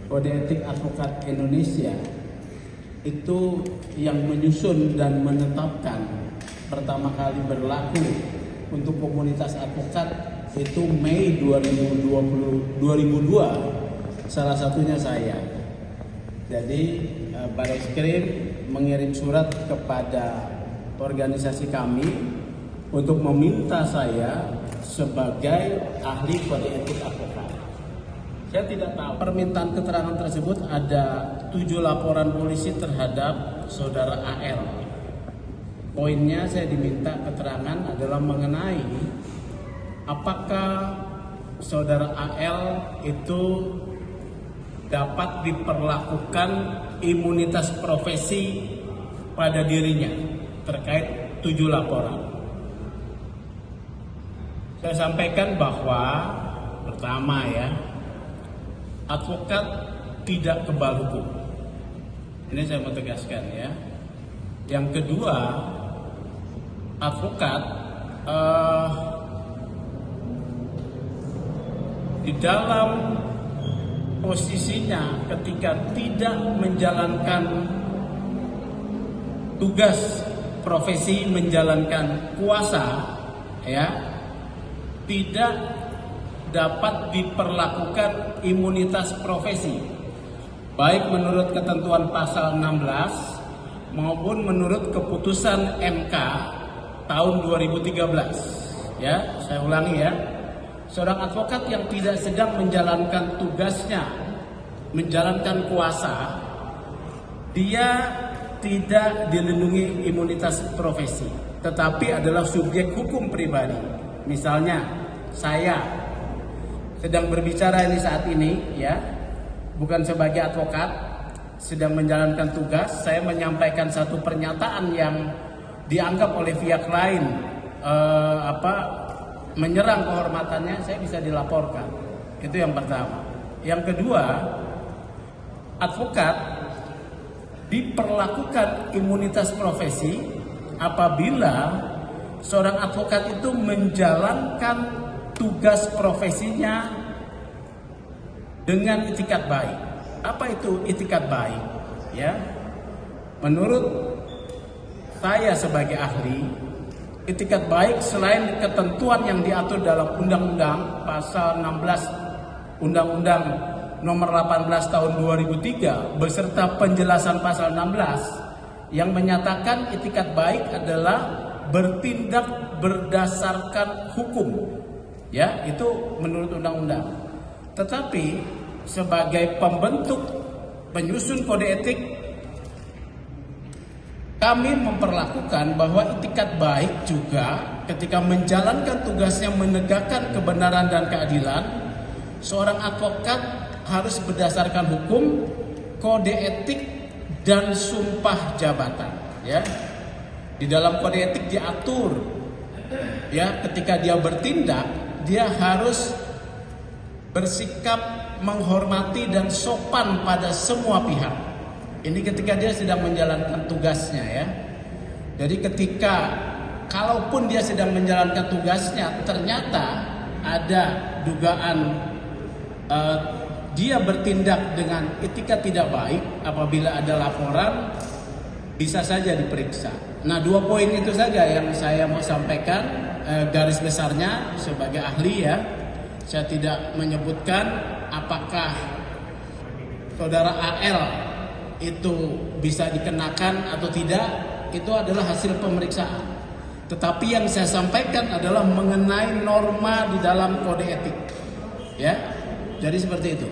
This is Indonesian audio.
Kode Etik Advokat Indonesia itu yang menyusun dan menetapkan pertama kali berlaku untuk komunitas advokat itu Mei 2002, salah satunya saya. Jadi Bareskrim mengirim surat kepada organisasi kami untuk meminta saya sebagai ahli kode etik advokat. Saya tidak tahu permintaan keterangan tersebut ada 7 laporan polisi terhadap saudara AL. Poinnya saya diminta keterangan adalah mengenai apakah saudara AL itu dapat diperlakukan imunitas profesi pada dirinya terkait 7 laporan. Saya sampaikan bahwa pertama ya, advokat tidak kebal hukum. Ini saya mau tegaskan ya. Yang kedua, advokat di dalam posisinya ketika tidak menjalankan tugas profesi, menjalankan kuasa ya, tidak dapat diperlakukan imunitas profesi, baik menurut ketentuan pasal 16 maupun menurut keputusan MK tahun 2013. Ya, saya ulangi ya. Seorang advokat yang tidak sedang menjalankan tugasnya, menjalankan kuasa, dia tidak dilindungi imunitas profesi, tetapi adalah subjek hukum pribadi. Misalnya, saya sedang berbicara ini saat ini, ya, bukan sebagai advokat, sedang menjalankan tugas, saya menyampaikan satu pernyataan yang dianggap oleh pihak lain menyerang kehormatannya, saya bisa dilaporkan. Itu yang pertama. Yang kedua, advokat diperlakukan imunitas profesi apabila seorang advokat itu menjalankan tugas profesinya dengan itikat baik. Apa itu itikat baik? Ya, menurut saya sebagai ahli, itikat baik selain ketentuan yang diatur dalam Undang-Undang pasal 16 Undang-Undang nomor 18 tahun 2003 beserta penjelasan pasal 16 yang menyatakan itikat baik adalah bertindak berdasarkan hukum. Ya, itu menurut undang-undang. Tetapi sebagai pembentuk penyusun kode etik, kami memperlakukan bahwa itikat baik juga ketika menjalankan tugasnya menegakkan kebenaran dan keadilan, seorang advokat harus berdasarkan hukum, kode etik, dan sumpah jabatan. Ya, di dalam kode etik diatur, ya, ketika dia bertindak, dia harus bersikap menghormati dan sopan pada semua pihak. Ini ketika dia sedang menjalankan tugasnya ya. Jadi ketika kalaupun dia sedang menjalankan tugasnya ternyata ada dugaan dia bertindak dengan itikat tidak baik, apabila ada laporan bisa saja diperiksa. Nah, 2 poin itu saja yang saya mau sampaikan garis besarnya sebagai ahli ya. Saya tidak menyebutkan apakah saudara AL itu bisa dikenakan atau tidak, itu adalah hasil pemeriksaan. Tetapi yang saya sampaikan adalah mengenai norma di dalam kode etik. Ya, jadi seperti itu.